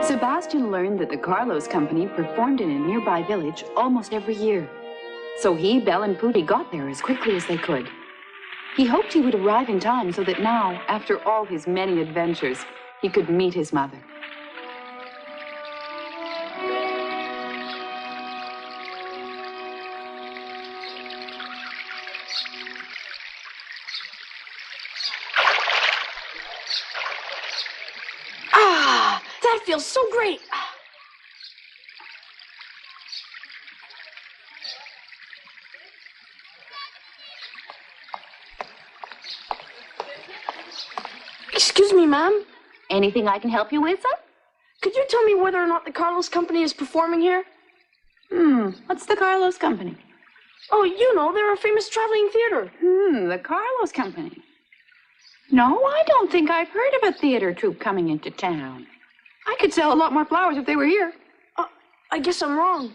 Sebastian learned that the Carlos Company performed in a nearby village almost every year. So he, Belle, and Pootie got there as quickly as they could. He hoped he would arrive in time so that now, after all his many adventures, he could meet his mother. Ah, that feels so great. Excuse me, ma'am. Anything I can help you with, sir? Could you tell me whether or not the Carlos Company is performing here? What's the Carlos Company? Oh, you know, they're a famous traveling theater. The Carlos Company. No, I don't think I've heard of a theater troupe coming into town. I could sell a lot more flowers if they were here. I guess I'm wrong.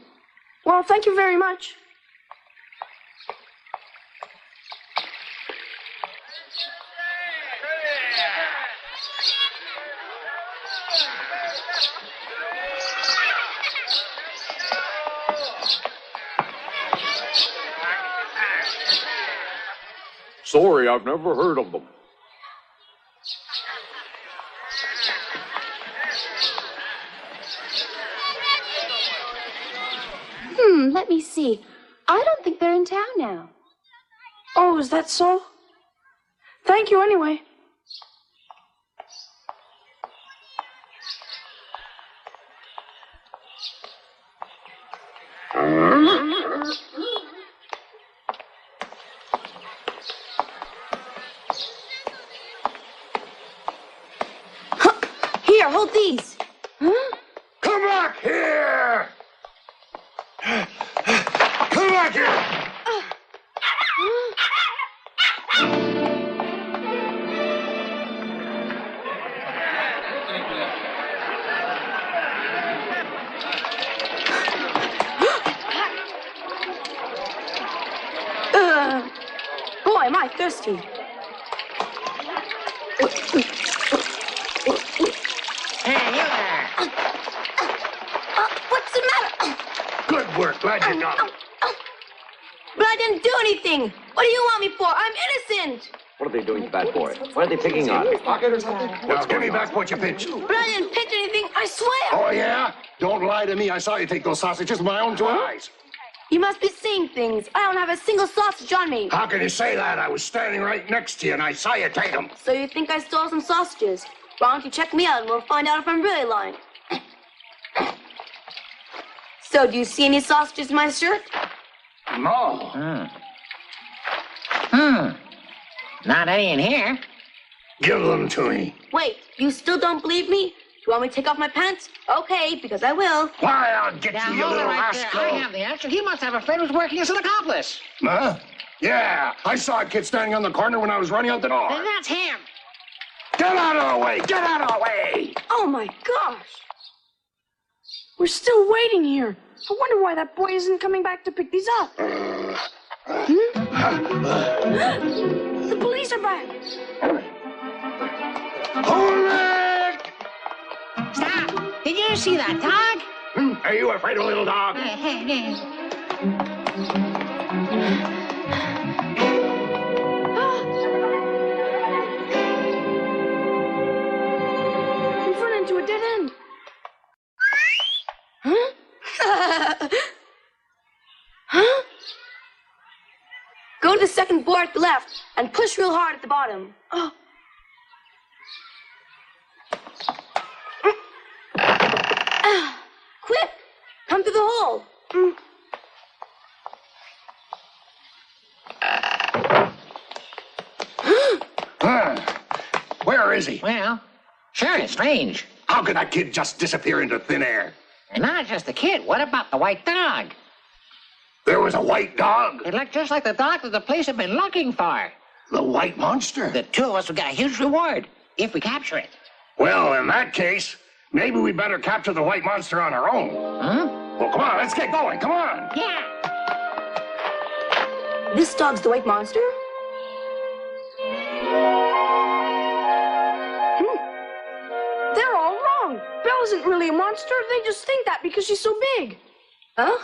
Well, thank you very much. Sorry, I've never heard of them. Let me see. I don't think they're in town now. Oh, is that so? Thank you anyway. Here, hold these. Come back here! Come back here! Boy, am I thirsty. Hey, you there! What's the matter? Good work, glad you got it. But I didn't do anything. What do you want me for? I'm innocent. What are they doing to that boy? What are they picking on? Now give me back what you pinched. But I didn't pinch anything, I swear. Oh, yeah? Don't lie to me. I saw you take those sausages with my own two eyes. You must be seeing things. I don't have a single sausage on me. How can you say that? I was standing right next to you and I saw you take them. So you think I stole some sausages? Why don't you check me out and we'll find out if I'm really lying. So, do you see any sausages in my shirt? No. Not any in here. Give them to me. Wait, you still don't believe me? You want me to take off my pants? Okay, because I will. Why, I'll get Now, you, you hold it little right there. rascal. I have the answer. He must have a friend who's working as an accomplice. Huh? Yeah, I saw a kid standing on the corner when I was running out the door. Then that's him. Get out of the way! Get out of the way! Oh my gosh! We're still waiting here. I wonder why that boy isn't coming back to pick these up. The police are back. Hold it! Stop! Did you see that dog? Are you afraid of a little dog? We've run into a dead end. Huh? Go to the second board at the left and push real hard at the bottom. Oh. Quick! Come through the hole. Where is he? Well, sure, it's strange. How could that kid just disappear into thin air? And not just the kid. What about the white dog? There was a white dog? It looked just like the dog that the police have been looking for. The white monster? The two of us will get a huge reward if we capture it. Well, in that case, maybe we better capture the white monster on our own. Huh? Well, come on, let's get going. Come on. Yeah. This dog's the white monster? They're all wrong. Belle isn't isn't really a monster. They just think that because she's so big. Huh?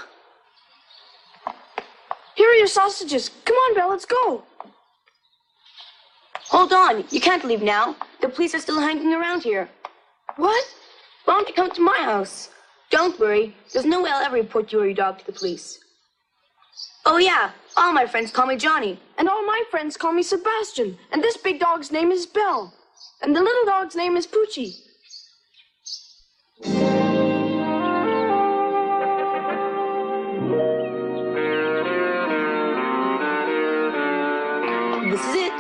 Here are your sausages. Come on, Belle, let's go. Hold on. You can't leave now. The police are still hanging around here. What? Why don't you come to my house? Don't worry. There's no way I'll ever report you or your dog to the police. Oh, yeah. All my friends call me Johnny. And all my friends call me Sebastian. And this big dog's name is Belle. And the little dog's name is Poochie. This is it.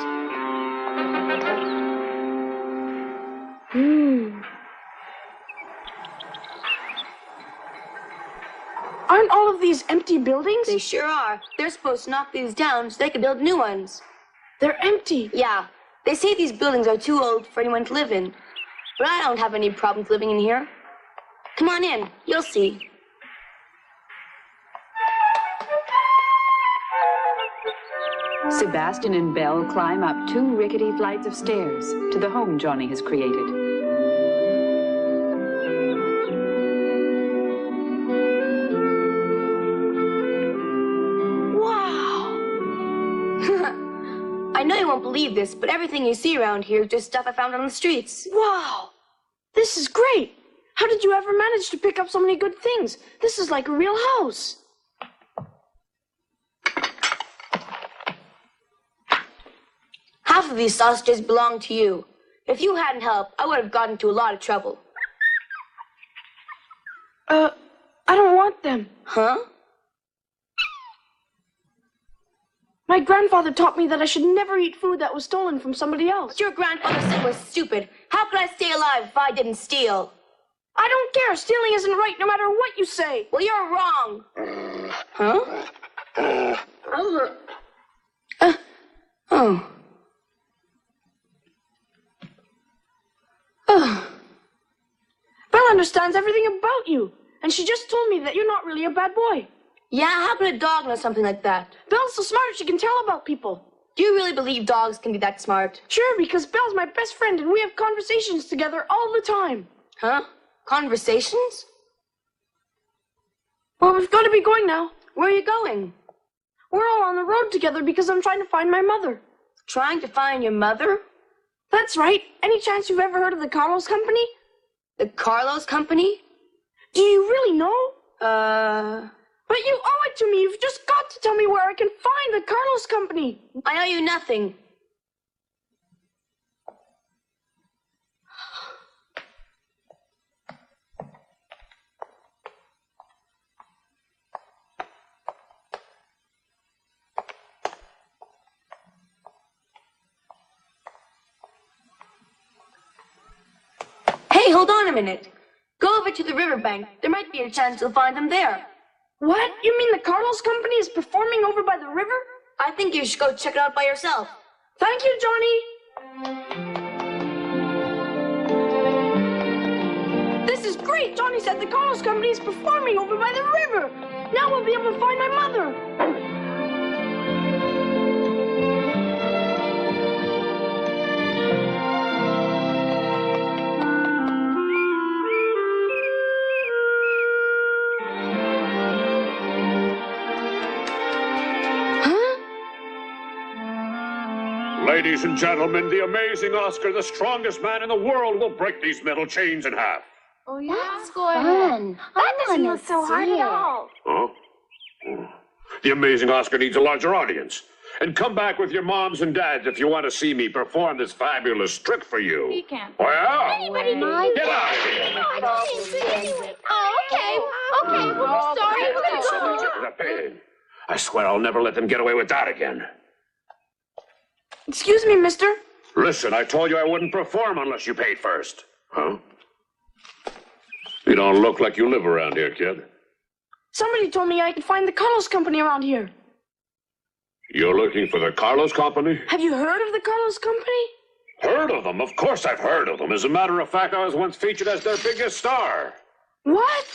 Aren't all of these empty buildings? They sure are. They're supposed to knock these down so they can build new ones. They're empty. Yeah. They say these buildings are too old for anyone to live in. But I don't have any problems living in here. Come on in. You'll see. Sebastian and Belle climb up 2 rickety flights of stairs to the home Johnny has created. Wow! I know you won't believe this, but everything you see around here is just stuff I found on the streets. Wow! This is great. How did you ever manage to pick up so many good things? This is like a real house. Half of these sausages belong to you. If you hadn't helped, I would have gotten into a lot of trouble. I don't want them. Huh? My grandfather taught me that I should never eat food that was stolen from somebody else. What your grandfather said was stupid. How could I stay alive if I didn't steal? I don't care. Stealing isn't right no matter what you say. Well, you're wrong. Huh? Oh. Belle understands everything about you, and she just told me that you're not really a bad boy. Yeah, how could a dog know something like that? Belle's so smart she can tell about people. Do you really believe dogs can be that smart? Sure, because Belle's my best friend, and we have conversations together all the time. Huh? Conversations? Well, we've got to be going now. Where are you going? We're all on the road together because I'm trying to find my mother. Trying to find your mother? That's right. Any chance you've ever heard of the Carlos Company? The Carlos Company? Do you really know? But you owe it to me. You've just got to tell me where I can find the Carlos Company. I owe you nothing. Hey, hold on a minute. Go over to the riverbank. There might be a chance you'll find them there. What? You mean the Carlos Company is performing over by the river? I think you should go check it out by yourself. Thank you, Johnny. This is great. Johnny said the Carlos Company is performing over by the river. Now we'll be able to find my mother. Ladies and gentlemen, the amazing Oscar, the strongest man in the world, will break these metal chains in half. Oh, yeah? That's fun. That doesn't look so hard at all. Huh? The amazing Oscar needs a larger audience. And come back with your moms and dads if you want to see me perform this fabulous trick for you. He can't. Well, Anybody get out of here. Oh, okay. Okay, well, we're sorry. We're going to go. The pain. I swear I'll never let them get away with that again. Excuse me, mister. Listen, I told you I wouldn't perform unless you paid first. Huh? You don't look like you live around here, kid. Somebody told me I could find the Carlos Company around here. You're looking for the Carlos Company? Have you heard of the Carlos Company? Heard of them? Of course I've heard of them. As a matter of fact, I was once featured as their biggest star. What?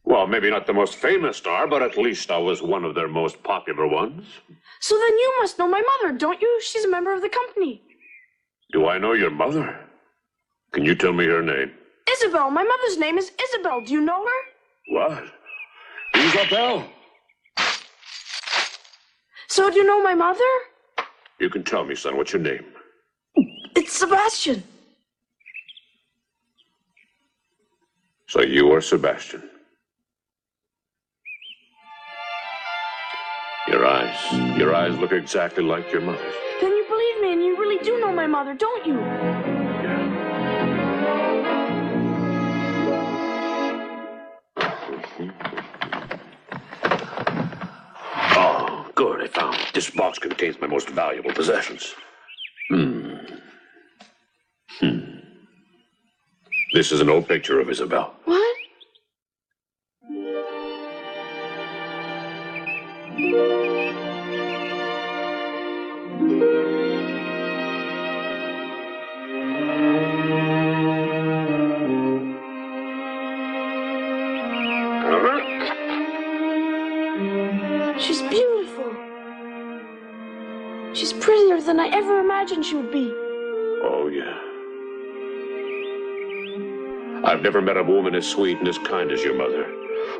Well, maybe not the most famous star, but at least I was one of their most popular ones. So then you must know my mother, don't you? She's a member of the company. Do I know your mother? Can you tell me her name? Isabel. My mother's name is Isabel. Do you know her? What? Isabel? So do you know my mother? You can tell me, son. What's your name? It's Sebastian. So you are Sebastian. Your eyes look exactly like your mother's. Then you believe me and you really do know my mother, don't you? Oh, good, I found it. This box contains my most valuable possessions. This is an old picture of Isabel. What? She's beautiful. She's prettier than I ever imagined she would be. Oh, yeah. I've never met a woman as sweet and as kind as your mother.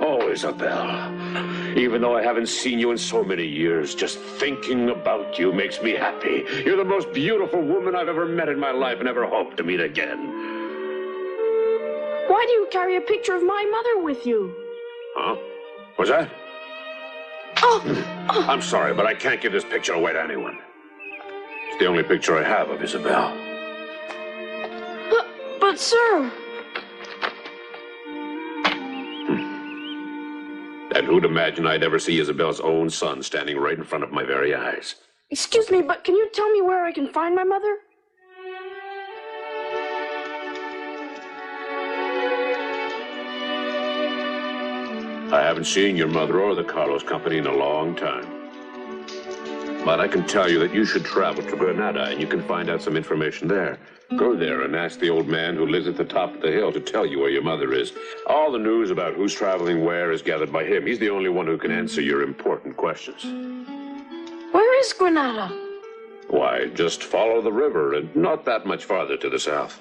Oh, Isabel. Even though I haven't seen you in so many years, just thinking about you makes me happy. You're the most beautiful woman I've ever met in my life and ever hope to meet again. Why do you carry a picture of my mother with you? Huh? What's that? Oh! I'm sorry, but I can't give this picture away to anyone. It's the only picture I have of Isabel. But sir... And who'd imagine I'd ever see Isabel's own son standing right in front of my very eyes? Excuse me, but can you tell me where I can find my mother? I haven't seen your mother or the Carlos Company in a long time. But I can tell you that you should travel to Granada and you can find out some information there. Go there and ask the old man who lives at the top of the hill to tell you where your mother is. All the news about who's traveling where is gathered by him. He's the only one who can answer your important questions. Where is Granada? Why, just follow the river and not that much farther to the south.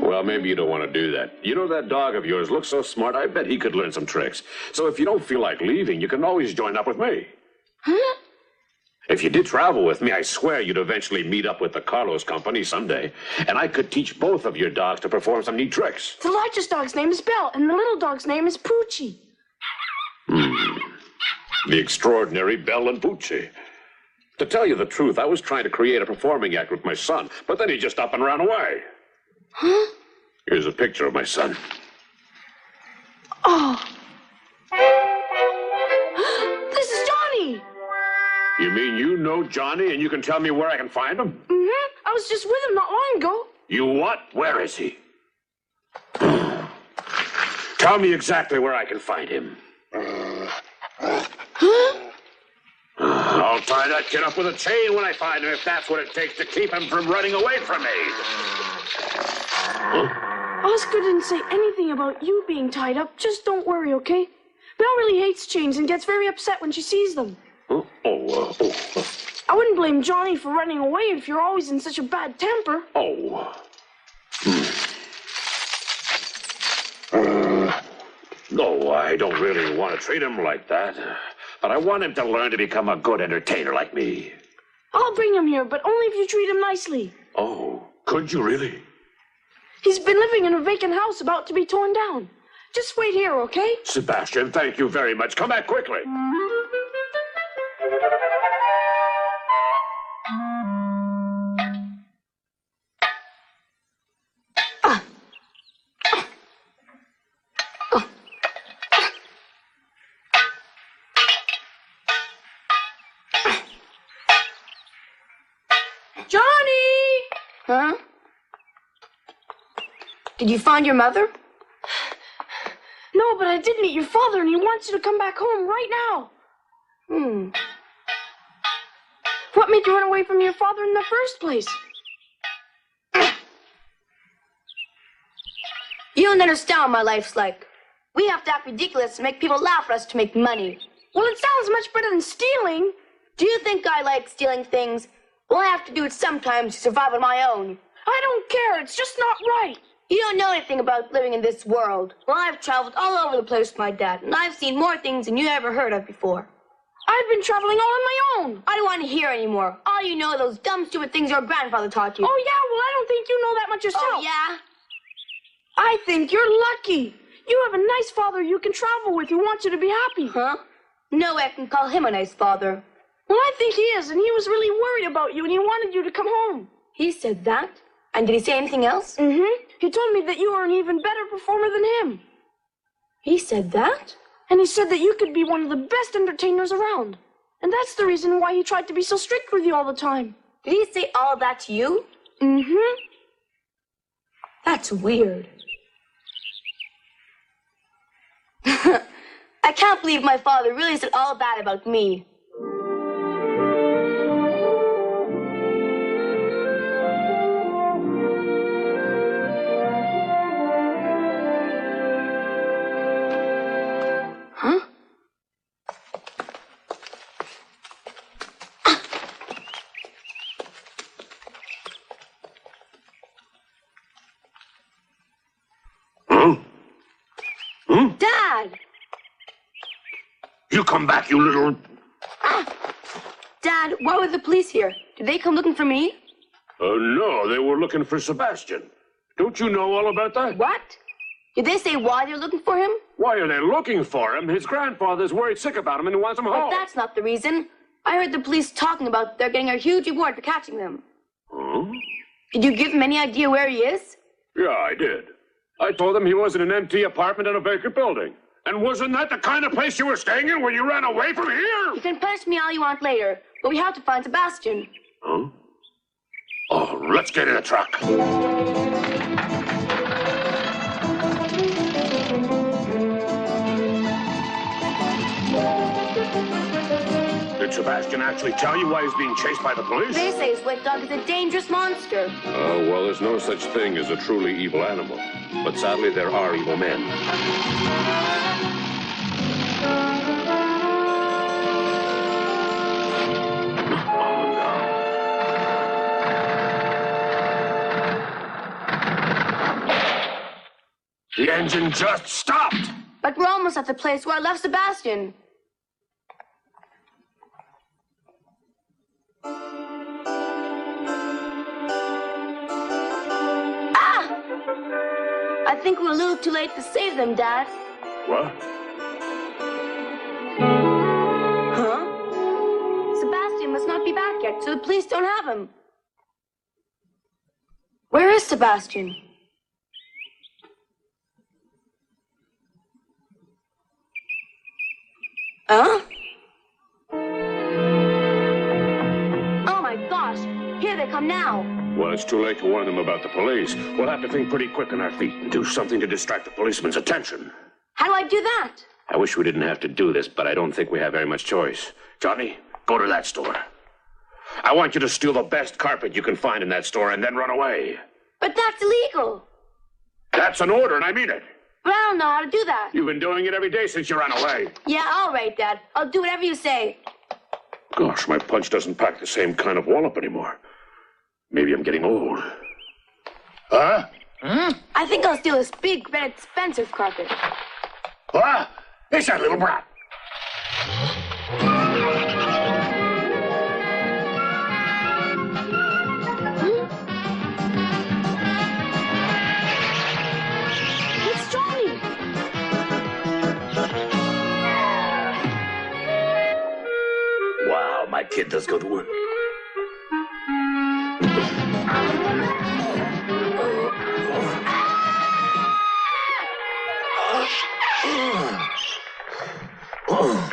Well, maybe you don't want to do that. You know that dog of yours looks so smart, I bet he could learn some tricks. So if you don't feel like leaving, you can always join up with me. Huh? If you did travel with me, I swear you'd eventually meet up with the Carlos Company someday. And I could teach both of your dogs to perform some neat tricks. The largest dog's name is Belle, and the little dog's name is Poochie. The extraordinary Belle and Pucci. To tell you the truth, I was trying to create a performing act with my son, but then he just up and ran away. Huh? Here's a picture of my son. Oh. This is Johnny! You mean you know Johnny and you can tell me where I can find him? Mm-hmm. I was just with him not long ago. You what? Where is he? Tell me exactly where I can find him. Huh? I'll tie that kid up with a chain when I find him if that's what it takes to keep him from running away from me. Oscar didn't say anything about you being tied up. Just don't worry, okay? Belle really hates chains and gets very upset when she sees them. I wouldn't blame Johnny for running away if you're always in such a bad temper. No, I don't really want to treat him like that. But I want him to learn to become a good entertainer like me. I'll bring him here, but only if you treat him nicely. Oh, could you really? He's been living in a vacant house about to be torn down. Just wait here, okay? Sebastian, thank you very much. Come back quickly. Johnny! Huh? Did you find your mother? No, but I did meet your father, and he wants you to come back home right now. What made you run away from your father in the first place? You don't understand what my life's like. We have to act ridiculous to make people laugh at us to make money. Well, it sounds much better than stealing. Do you think I like stealing things? Well, I have to do it sometimes to survive on my own. I don't care. It's just not right. You don't know anything about living in this world. Well, I've traveled all over the place with my dad, and I've seen more things than you ever heard of before. I've been traveling all on my own. I don't want to hear anymore. All you know are those dumb, stupid things your grandfather taught you. Oh, yeah? Well, I don't think you know that much yourself. Oh, yeah? I think you're lucky. You have a nice father you can travel with who wants you to be happy. Huh? No way I can call him a nice father. Well, I think he is, and he was really worried about you, and he wanted you to come home. He said that? And did he say anything else? Mm-hmm. He told me that you were an even better performer than him. He said that? And he said that you could be one of the best entertainers around. And that's the reason why he tried to be so strict with you all the time. Did he say all of that to you? Mm-hmm. That's weird. I can't believe my father really said all that about me. Huh? Dad! You come back, you little... Dad, why were the police here? Did they come looking for me? No, they were looking for Sebastian. Don't you know all about that? What? Did they say why they're looking for him? Why are they looking for him? His grandfather's worried sick about him and he wants him But home. that's not the reason. I heard the police talking about they're getting a huge reward for catching them. Huh? Did you give him any idea where he is? Yeah, I did. I told them he was in an empty apartment in a vacant building. And wasn't that the kind of place you were staying in when you ran away from here? You can punish me all you want later, but we have to find Sebastian. Huh? Oh, let's get in the truck. Did Sebastian actually tell you why he's being chased by the police? They say his wet dog is a dangerous monster. Oh, well, there's no such thing as a truly evil animal. But sadly, there are evil men. The engine just stopped. But we're almost at the place where I left Sebastian. I think we're a little too late to save them, Dad. What? Huh? Sebastian must not be back yet, so the police don't have him. Where is Sebastian? Huh? Oh my gosh, here they come now. Well, it's too late to warn them about the police. We'll have to think pretty quick on our feet and do something to distract the policeman's attention. How do I do that? I wish we didn't have to do this, but I don't think we have very much choice. Johnny, go to that store. I want you to steal the best carpet you can find in that store and then run away. But that's illegal. That's an order, and I mean it. But I don't know how to do that. You've been doing it every day since you ran away. Yeah, all right, Dad. I'll do whatever you say. Gosh, my punch doesn't pack the same kind of wallop anymore. Maybe I'm getting old. Huh? I think I'll steal this big, red, expensive carpet. What? It's that little brat. It's Johnny. Wow, my kid does good work.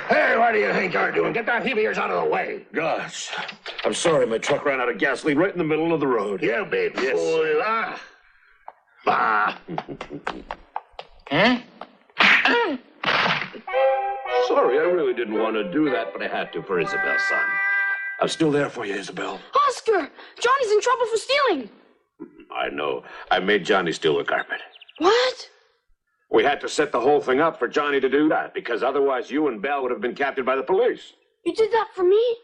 Hey, what do you think you're doing? Get that heap of yours out of the way. Gosh, I'm sorry my truck ran out of gasoline right in the middle of the road. You big Yes. fool. Bah. Sorry, I really didn't want to do that, but I had to for Isabel, son. I'm still there for you, Isabel. Oscar, Johnny's in trouble for stealing. I know. I made Johnny steal the carpet. What? We had to set the whole thing up for Johnny to do that, because otherwise you and Belle would have been captured by the police. You did that for me?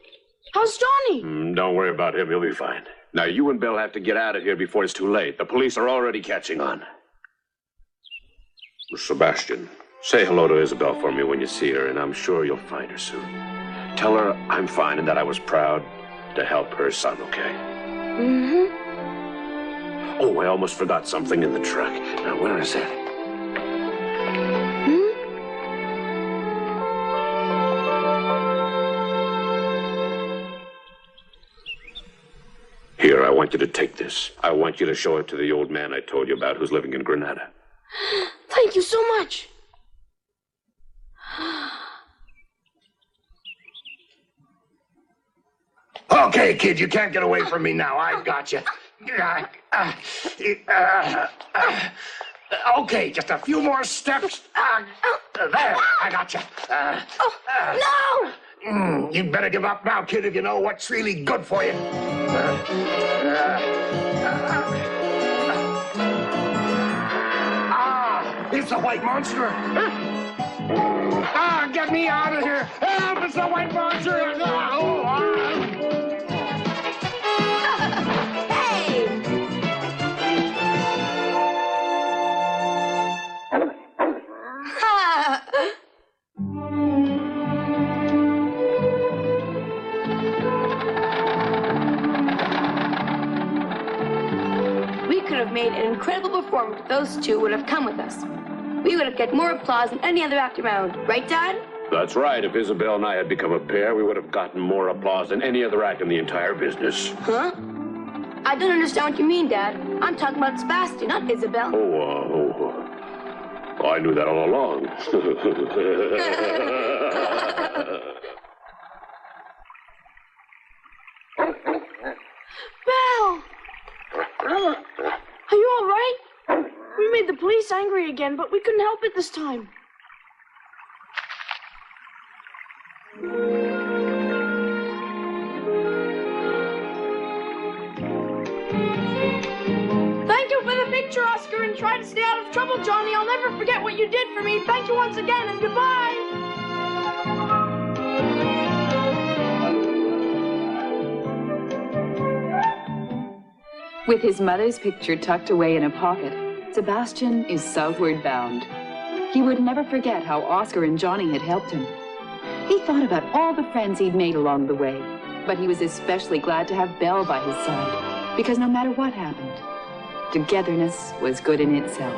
How's Johnny? Don't worry about him. He'll be fine. Now, you and Belle have to get out of here before it's too late. The police are already catching on. Sebastian, say hello to Isabel for me when you see her, and I'm sure you'll find her soon. Tell her I'm fine and that I was proud to help her son, okay? Mm-hmm. Oh, I almost forgot something in the truck. Now, where is it? Here, I want you to take this. I want you to show it to the old man I told you about who's living in Granada. Thank you so much. Okay, kid, you can't get away from me now. I've got you. Okay, just a few more steps. There, I got you. No! You'd better give up now, kid, if you know what's really good for you. It's a white monster. Get me out of here. Help, it's a white monster. We could have made an incredible performance if those two would have come with us. We would have get more applause than any other act around. Right, Dad? That's right. If Isabel and I had become a pair, we would have gotten more applause than any other act in the entire business. Huh? I don't understand what you mean, Dad. I'm talking about Sebastian, not Isabel. I knew that all along. Belle! Are you all right? We made the police angry again, but we couldn't help it this time. Thank you for the picture, Oscar, and try to stay out of trouble, Johnny. I'll never forget what you did for me. Thank you once again, and goodbye. With his mother's picture tucked away in a pocket, Sebastian is southward bound. He would never forget how Oscar and Johnny had helped him. He thought about all the friends he'd made along the way, but he was especially glad to have Belle by his side, because no matter what happened, togetherness was good in itself.